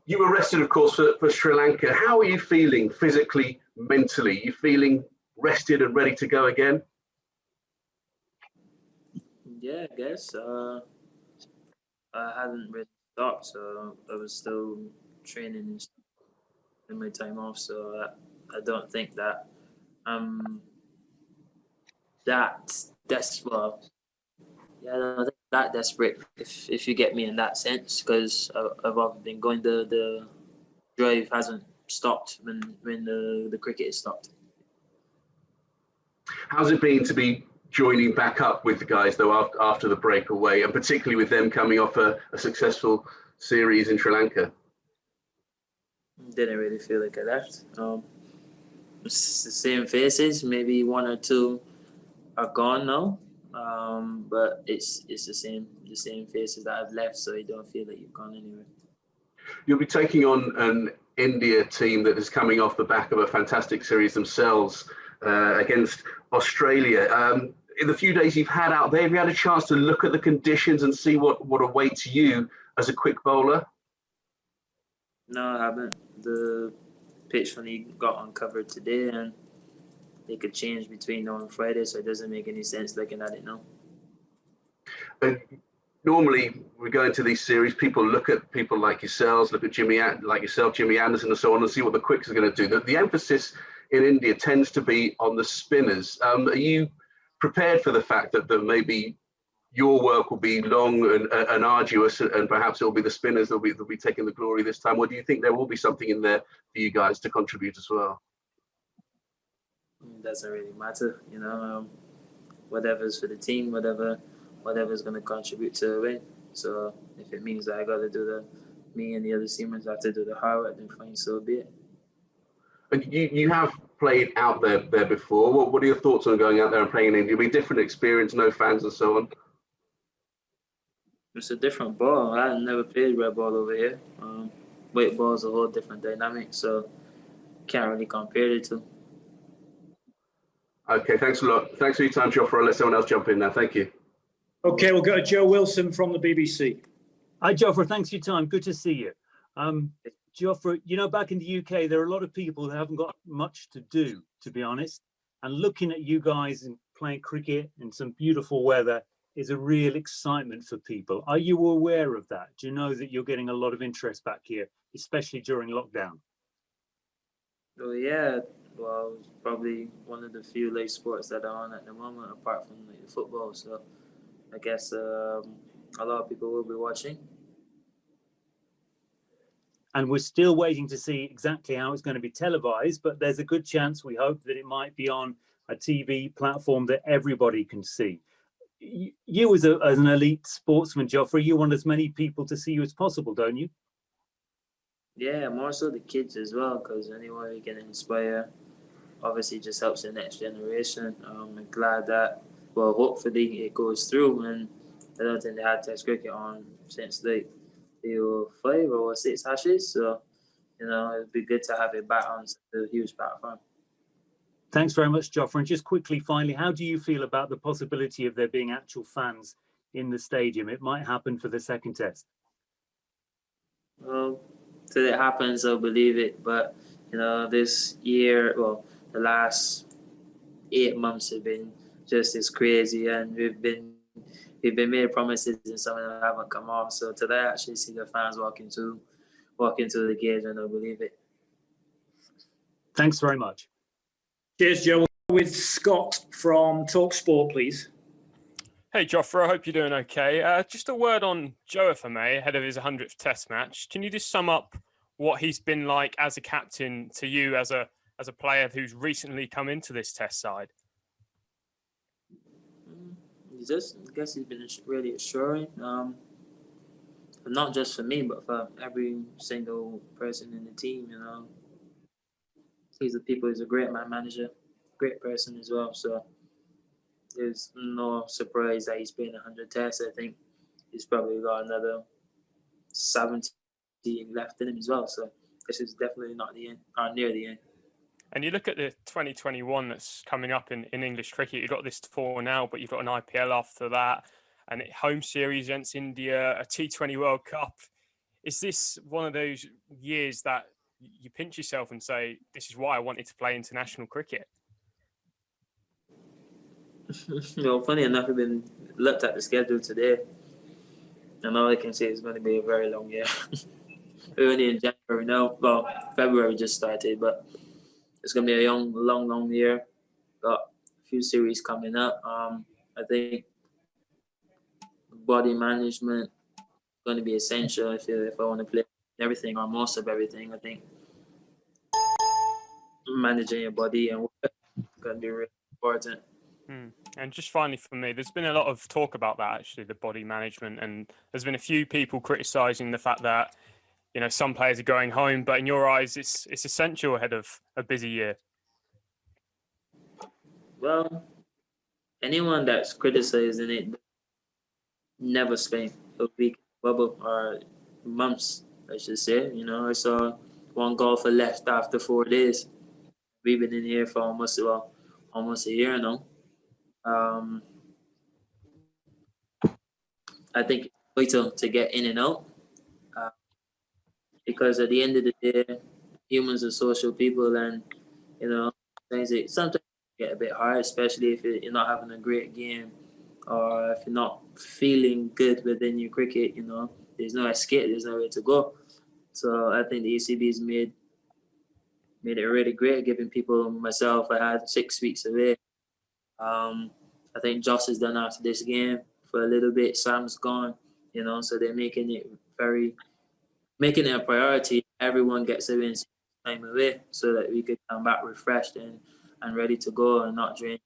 You were rested, of course, for Sri Lanka. How are you feeling physically, mentally? You feeling rested and ready to go again? Yeah, I guess. I hadn't really stopped, so I was still training in my time off. So I don't think that well, yeah, I don't think that desperate if you get me in that sense, because I've been going the drive hasn't stopped when the cricket has stopped. How's it been to be joining back up with the guys though after the breakaway, and particularly with them coming off a successful series in Sri Lanka? Didn't really feel like I left. It's the same faces. Maybe one or two are gone now, but it's the same faces that I've left. So you don't feel like you've gone anywhere. You'll be taking on an India team that is coming off the back of a fantastic series themselves against Australia. In the few days you've had out there, have you had a chance to look at the conditions and see what awaits you as a quick bowler? No, I haven't. The pitch only got uncovered today, and they could change between now and Friday, so it doesn't make any sense looking at it now. Normally, we go into these series, people look at people like yourselves, look at Jimmy Anderson and so on, and see what the quicks are going to do. The emphasis in India tends to be on the spinners. Are you prepared for the fact that maybe your work will be long and arduous, and perhaps it'll be the spinners that'll be taking the glory this time? Or do you think there will be something in there for you guys to contribute as well? It doesn't really matter, you know. Whatever's for the team, whatever's going to contribute to a win. So if it means that I got to do me and the other seamers have to do the hard work, then fine, so be it. And you have played out there before. What are your thoughts on going out there and playing in India? It'll be a different experience, no fans and so on. It's a different ball. I never played red ball over here. White ball is a whole different dynamic, so can't really compare the two. Okay, thanks a lot. Thanks for your time, Jofra. I'll let someone else jump in now. Thank you. Okay, we'll go to Joe Wilson from the BBC. Hi, Jofra. Thanks for your time. Good to see you. Jofra, you know, back in the UK, there are a lot of people who haven't got much to do, to be honest. And looking at you guys and playing cricket in some beautiful weather is a real excitement for people. Are you aware of that? Do you know that you're getting a lot of interest back here, especially during lockdown? Oh, yeah. Well, it's probably one of the few live sports that are on at the moment, apart from the football. So I guess a lot of people will be watching. And we're still waiting to see exactly how it's going to be televised, but there's a good chance, we hope, that it might be on a TV platform that everybody can see. You as an elite sportsman, Jofra, you want as many people to see you as possible, don't you? Yeah, more so the kids as well, because anyone we can inspire obviously just helps the next generation. I'm glad that, well, hopefully it goes through, and I don't think they had Test cricket on since like the 5 or 6 Ashes, so you know it'd be good to have it back on the huge platform. Thanks very much, Jofra. And just quickly, finally, how do you feel about the possibility of there being actual fans in the stadium? It might happen for the second test. Well, till it happens, I'll believe it. But you know, this year, well, the last 8 months have been just as crazy, and we've been made promises and some of them haven't come off. So today, I actually see the fans walk into the gate, and I'll believe it. Thanks very much. Cheers, Joe. With Scott from TalkSport, please. Hey, Jofra, I hope you're doing okay. Just a word on Joe, if I may, ahead of his 100th Test match. Can you just sum up what he's been like as a captain to you as a player who's recently come into this Test side? I guess he's been really assuring. Not just for me, but for every single person in the team. You know, he's a great man manager, great person as well. So there's no surprise that he's playing 100 tests. I think he's probably got another 70 left in him as well. So this is definitely not the end, or near the end. And you look at the 2021 that's coming up in English cricket. You've got this tour now, but you've got an IPL after that, and a home series against India, a T20 World Cup. is this one of those years that you pinch yourself and say, this is why I wanted to play international cricket? Funny enough, I've been looked at the schedule today, and all I can say is going to be a very long year. We're only in January now. Well, February just started, but it's going to be a long year. Got a few series coming up. I think body management is going to be essential if I want to play everything or most of everything. I think managing your body and work is going to be really important. And just finally for me, there's been a lot of talk about that, actually, the body management, and there's been a few people criticising the fact that, you know, some players are going home, but in your eyes, it's essential ahead of a busy year. Well, anyone that's criticizing it never spent a week bubble or months, I should say. You know, I saw one golfer left after 4 days. We've been in here for almost a year now. I think it's vital to get in and out because at the end of the day, humans are social people, and you know, sometimes get a bit hard, especially if you're not having a great game or if you're not feeling good within your cricket. You know, there's no escape, there's nowhere to go. So I think the ECB's made it really great, giving people, myself, I had 6 weeks away. I think Joss is done after this game for a little bit. Sam's gone, you know, so they're making it a priority. Everyone gets a time away so that we could come back refreshed and ready to go and not drained.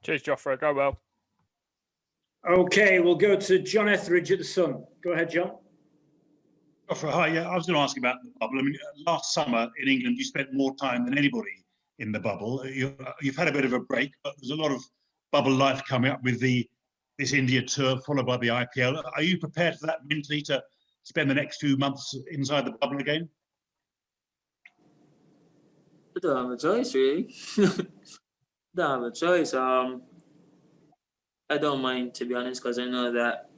Cheers, Jofra. Go well. Okay, we'll go to John Etheridge at the Sun. Go ahead, John. Jofra, hi. Yeah, I was going to ask about the bubble. I mean, last summer in England, you spent more time than anybody in the bubble. You've had a bit of a break, but there's a lot of bubble life coming up with this India tour, followed by the IPL. Are you prepared for that mentally to spend the next few months inside the bubble again? I don't have a choice, really. Don't have a choice. I don't mind, to be honest, because I know that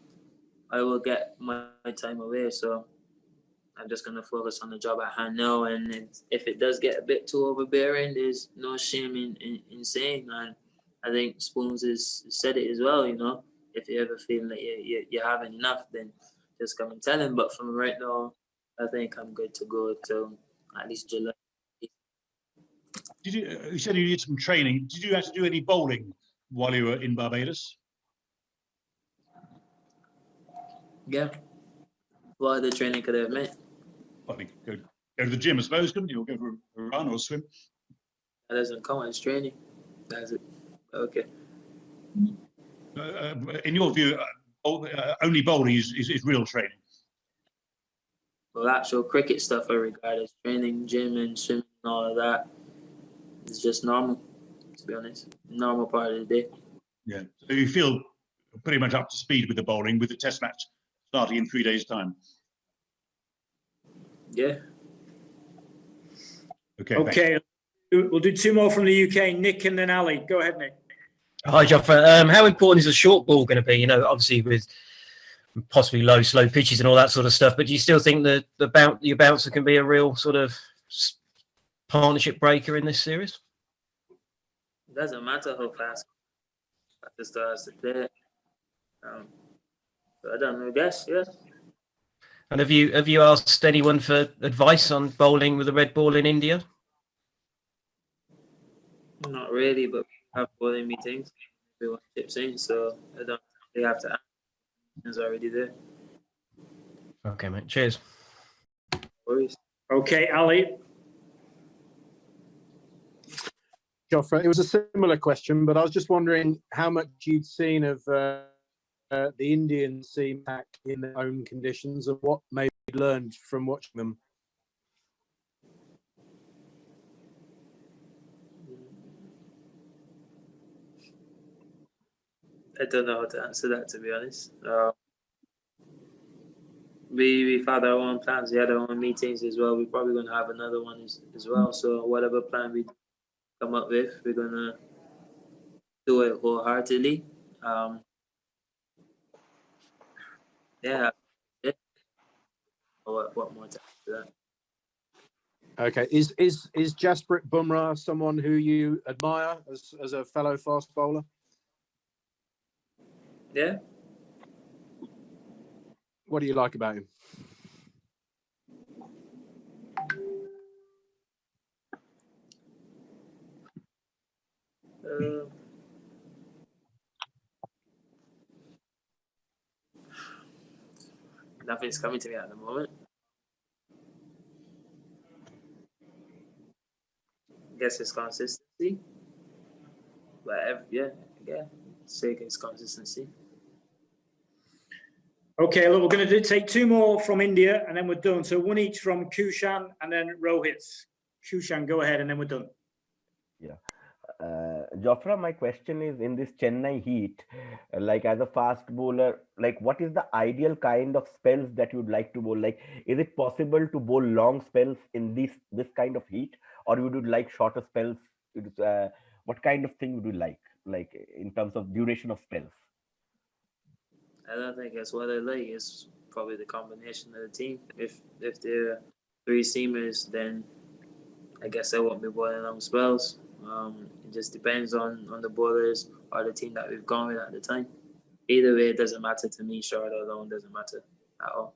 I will get my time away. So I'm just going to focus on the job at hand now. And if it does get a bit too overbearing, there's no shame in saying. And I think Spoons has said it as well, you know. If you ever feel like you're having enough, then just come and tell him. But from right now, I think I'm good to go till at least July. You said you did some training. Did you have to do any bowling while you were in Barbados? Yeah. What other training could I have meant? I think go to the gym, I suppose, couldn't you? Or go for a run or a swim? That doesn't count as training. That's it. Okay. In your view, only bowling is real training. Well, actual cricket stuff I regard as training, gym and swimming and all of that. It's just normal, to be honest. Normal part of the day. Yeah. So you feel pretty much up to speed with the bowling, with the test match starting in 3 days' time. Yeah. Okay. Okay, we'll do 2 more from the UK. Nick and then Ali. Go ahead, Nick. Hi, Jofra. How important is the short ball going to be? You know, obviously with possibly slow pitches and all that sort of stuff. But do you still think that your bouncer can be a real sort of partnership breaker in this series? It doesn't matter how fast the stars to play. So I don't know. I guess, yeah. And have you asked anyone for advice on bowling with the red ball in India? Not really, but we have bowling meetings. Everyone chips in, so I don't really have to ask. It's already there. Okay, mate. Cheers. No worries. Okay, Ali. Jofra, it was a similar question, but I was just wondering how much you'd seen of the Indian team back in their own conditions and what maybe you learned from watching them. I don't know how to answer that, to be honest. We've had our own plans. We had our own meetings as well. We're probably going to have another one as well. So whatever plan we come up with, we're going to do it wholeheartedly. Yeah. what more to add to that. Okay, is Jasprit Bumrah someone who you admire as a fellow fast bowler? Yeah. What do you like about him? Nothing's coming to me at the moment. I guess it's consistency. But yeah, say it's consistency. Okay, look, we're going to take two more from India and then we're done. So one each from Kushan and then Rohit. Kushan, go ahead and then we're done. Yeah. Jofra, my question is, in this Chennai heat, like as a fast bowler, like what is the ideal kind of spells that you'd like to bowl? Like, is it possible to bowl long spells in this kind of heat, or would you like shorter spells? What kind of thing would you like in terms of duration of spells? I don't think that's what I like. It's probably the combination of the team. If they're three seamers, then I guess I won't be bowling long spells. It just depends on the bowlers or the team that we've gone with at the time. Either way, it doesn't matter to me. Short or long doesn't matter at all.